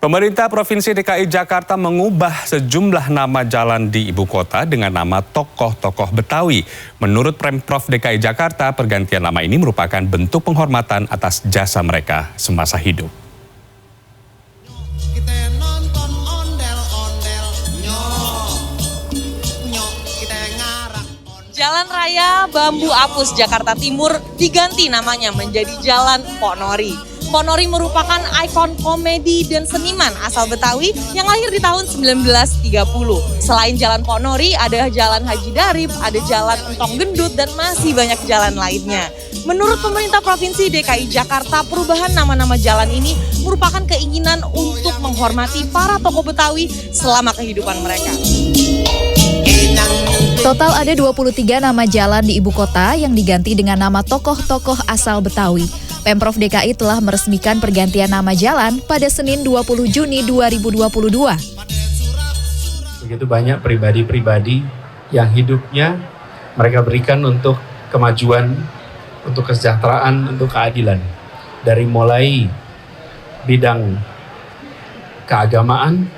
Pemerintah Provinsi DKI Jakarta mengubah sejumlah nama jalan di ibu kota dengan nama tokoh-tokoh Betawi. Menurut Pemprov DKI Jakarta, pergantian nama ini merupakan bentuk penghormatan atas jasa mereka semasa hidup. Jalan Raya Bambu Apus Jakarta Timur diganti namanya menjadi Jalan Mpok Nori. Mpok Nori merupakan ikon komedi dan seniman asal Betawi yang lahir di tahun 1930. Selain Jalan Mpok Nori, ada Jalan Haji Darip, ada Jalan Entong Gendut, dan masih banyak jalan lainnya. Menurut pemerintah Provinsi DKI Jakarta, perubahan nama-nama jalan ini merupakan keinginan untuk menghormati para tokoh Betawi selama kehidupan mereka. Total ada 23 nama jalan di ibu kota yang diganti dengan nama tokoh-tokoh asal Betawi. Pemprov DKI telah meresmikan pergantian nama jalan pada Senin 20 Juni 2022. Begitu banyak pribadi-pribadi yang hidupnya mereka berikan untuk kemajuan, untuk kesejahteraan, untuk keadilan. Dari mulai bidang keagamaan,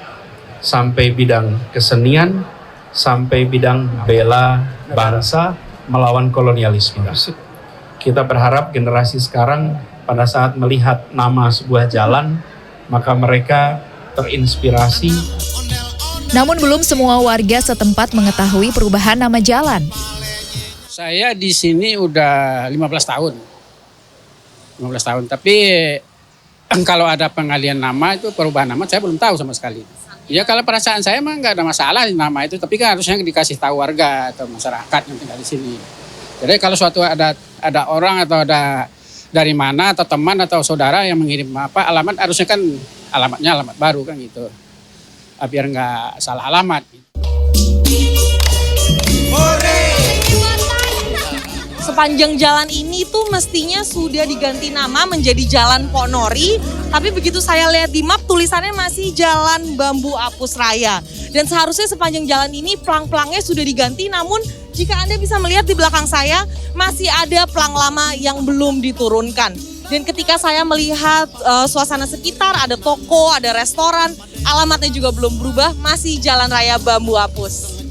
sampai bidang kesenian, sampai bidang bela bangsa melawan kolonialisme. Kita berharap generasi sekarang pada saat melihat nama sebuah jalan, maka mereka terinspirasi. Namun belum semua warga setempat mengetahui perubahan nama jalan. Saya di sini udah 15 tahun. 15 tahun, tapi kalau ada pengalihan nama itu perubahan nama saya belum tahu sama sekali. Ya kalau perasaan saya emang nggak ada masalah nama itu, tapi kan harusnya dikasih tahu warga atau masyarakat yang tinggal di sini. Jadi kalau suatu ada orang atau ada dari mana atau teman atau saudara yang mengirim alamat, harusnya kan alamatnya alamat baru kan gitu. Biar nggak salah alamat. Sepanjang jalan ini tuh mestinya sudah diganti nama menjadi Jalan Mpok Nori, tapi begitu saya lihat di map tulisannya masih Jalan Bambu Apus Raya. Dan seharusnya sepanjang jalan ini pelang-pelangnya sudah diganti, namun jika Anda bisa melihat di belakang saya masih ada pelang lama yang belum diturunkan. Dan ketika saya melihat suasana sekitar, ada toko, ada restoran, alamatnya juga belum berubah, masih Jalan Raya Bambu Apus.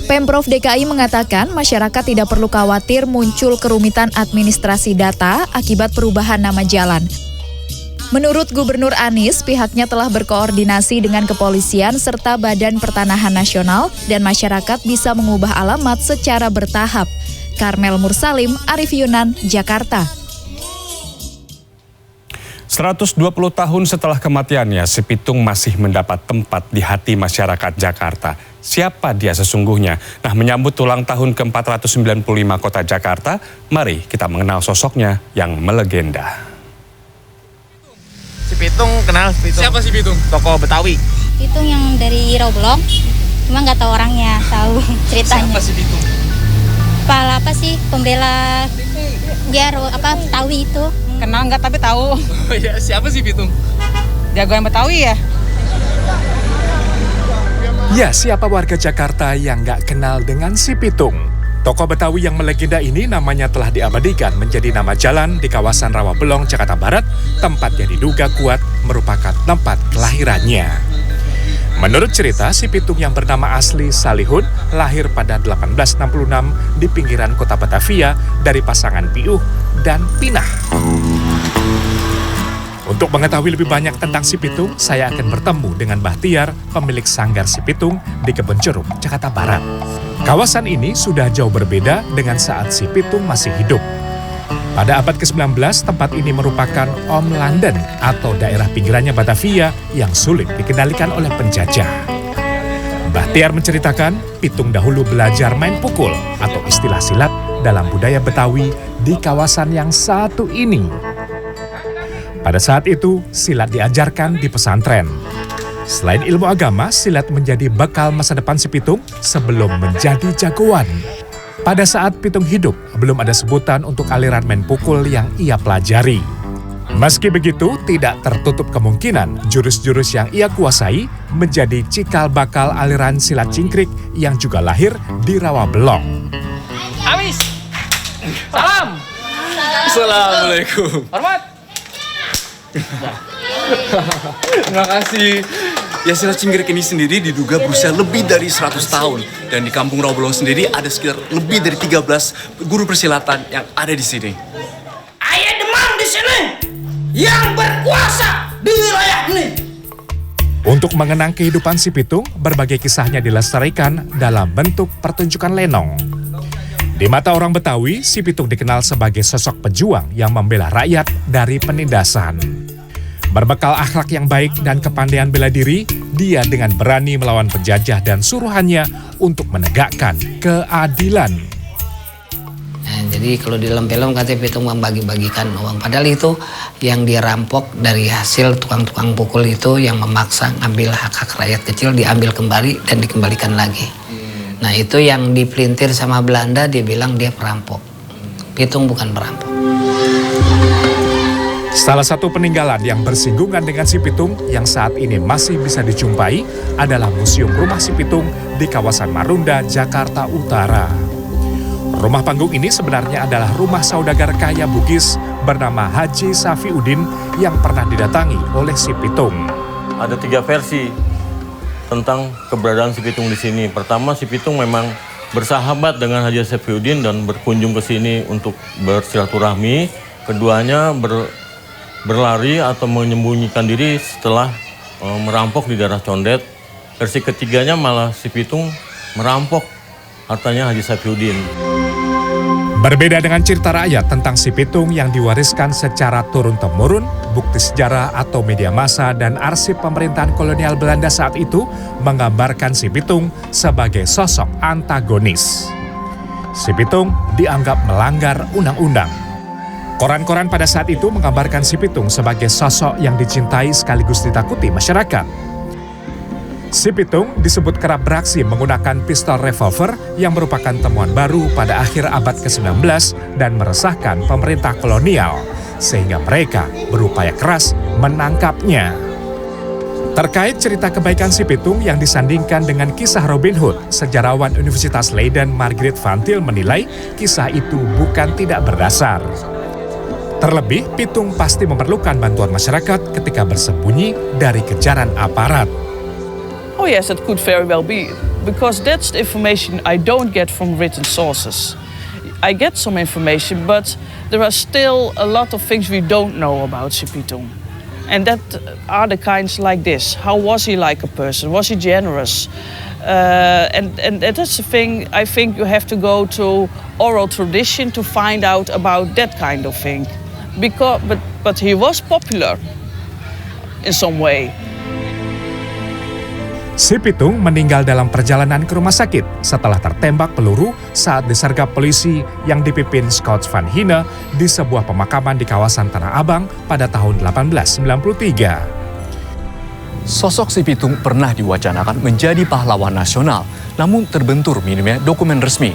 Pemprov DKI mengatakan masyarakat tidak perlu khawatir muncul kerumitan administrasi data akibat perubahan nama jalan. Menurut Gubernur Anies, pihaknya telah berkoordinasi dengan kepolisian serta Badan Pertanahan Nasional dan masyarakat bisa mengubah alamat secara bertahap. Karmel Mursalim, Arif Yunan, Jakarta. 120 tahun setelah kematiannya, si Pitung masih mendapat tempat di hati masyarakat Jakarta. Siapa dia sesungguhnya? Nah, menyambut ulang tahun ke-495 kota Jakarta, mari kita mengenal sosoknya yang melegenda. Si Pitung, kenal si Pitung. Siapa si Pitung? Tokoh Betawi. Pitung yang dari Rawabelong, cuma nggak tahu orangnya, tahu ceritanya. Siapa si Pitung? Kepala apa sih, pembela dia Betawi itu. Kenal nggak tapi tahu. Oh ya, siapa si Pitung? Jagoan Betawi ya? Ya, siapa warga Jakarta yang nggak kenal dengan si Pitung? Tokoh Betawi yang melegenda ini namanya telah diabadikan menjadi nama jalan di kawasan Rawabelong, Jakarta Barat, tempat yang diduga kuat merupakan tempat kelahirannya. Menurut cerita, si Pitung yang bernama asli Salihun lahir pada 1866 di pinggiran kota Batavia dari pasangan Piuh dan Pinah. Untuk mengetahui lebih banyak tentang si Pitung, saya akan bertemu dengan Bahtiar, pemilik sanggar si Pitung di Kebon Jeruk, Jakarta Barat. Kawasan ini sudah jauh berbeda dengan saat si Pitung masih hidup. Pada abad ke-19, tempat ini merupakan Om London atau daerah pinggirannya Batavia yang sulit dikendalikan oleh penjajah. Bahtiar menceritakan, Pitung dahulu belajar main pukul atau istilah silat dalam budaya Betawi di kawasan yang satu ini. Pada saat itu, silat diajarkan di pesantren. Selain ilmu agama, silat menjadi bekal masa depan si Pitung sebelum menjadi jagoan. Pada saat Pitung hidup, belum ada sebutan untuk aliran main pukul yang ia pelajari. Meski begitu, tidak tertutup kemungkinan jurus-jurus yang ia kuasai menjadi cikal bakal aliran silat cingkrik yang juga lahir di Rawabelong. Habis. Salam. Assalamualaikum. Hormat. Terima kasih. Yasir Cinggirik ini sendiri diduga berusia lebih dari 100 tahun. Dan di kampung Rawabelong sendiri ada sekitar lebih dari 13 guru persilatan yang ada di sini. Ayah demam di sini yang berkuasa di wilayah ini. Untuk mengenang kehidupan si Pitung, berbagai kisahnya dilestarikan dalam bentuk pertunjukan lenong. Di mata orang Betawi, si Pitung dikenal sebagai sosok pejuang yang membela rakyat dari penindasan. Berbekal akhlak yang baik dan kepandaian bela diri, dia dengan berani melawan penjajah dan suruhannya untuk menegakkan keadilan. Nah, jadi kalau di dalam film katanya Pitung membagi-bagikan uang. Padahal itu yang dia rampok dari hasil tukang-tukang pukul itu yang memaksa ngambil hak-hak rakyat kecil, diambil kembali dan dikembalikan lagi. Nah itu yang dipelintir sama Belanda, dia bilang dia perampok. Pitung bukan perampok. Salah satu peninggalan yang bersinggungan dengan si Pitung yang saat ini masih bisa dijumpai adalah Museum Rumah Si Pitung di kawasan Marunda, Jakarta Utara. Rumah panggung ini sebenarnya adalah rumah saudagar kaya Bugis bernama Haji Safiuddin yang pernah didatangi oleh si Pitung. Ada 3 versi tentang keberadaan si Pitung di sini. Pertama, si Pitung memang bersahabat dengan Haji Safiuddin dan berkunjung ke sini untuk bersilaturahmi. Keduanya berlari atau menyembunyikan diri setelah merampok di daerah Condet. Versi ketiganya malah si Pitung merampok hartanya Haji Safiuddin. Berbeda dengan cerita rakyat tentang si Pitung yang diwariskan secara turun-temurun, bukti sejarah atau media massa dan arsip pemerintahan kolonial Belanda saat itu menggambarkan si Pitung sebagai sosok antagonis. Si Pitung dianggap melanggar undang-undang. Koran-koran pada saat itu menggambarkan si Pitung sebagai sosok yang dicintai sekaligus ditakuti masyarakat. Si Pitung disebut kerap beraksi menggunakan pistol revolver yang merupakan temuan baru pada akhir abad ke-19 dan meresahkan pemerintah kolonial, sehingga mereka berupaya keras menangkapnya. Terkait cerita kebaikan si Pitung yang disandingkan dengan kisah Robin Hood, sejarawan Universitas Leiden Margriet van Til menilai kisah itu bukan tidak berdasar. Terlebih, Pitung pasti memerlukan bantuan masyarakat ketika bersembunyi dari kejaran aparat. Oh yes, it could very well be, because that's the information I don't get from written sources. I get some information, but there are still a lot of things we don't know about Si Pitung. And that are the kinds like this. How was he like a person? Was he generous? And that's the thing, I think you have to go to oral tradition to find out about that kind of thing. But he was popular in some way. Si Pitung meninggal dalam perjalanan ke rumah sakit setelah tertembak peluru saat disergap polisi yang dipimpin Scouts van Hine di sebuah pemakaman di kawasan Tanah Abang pada tahun 1893. Sosok si Pitung pernah diwacanakan menjadi pahlawan nasional, namun terbentur minimnya dokumen resmi.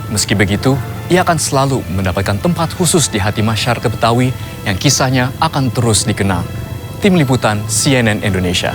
Meski begitu, ia akan selalu mendapatkan tempat khusus di hati masyarakat Betawi yang kisahnya akan terus dikenang. Tim Liputan CNN Indonesia.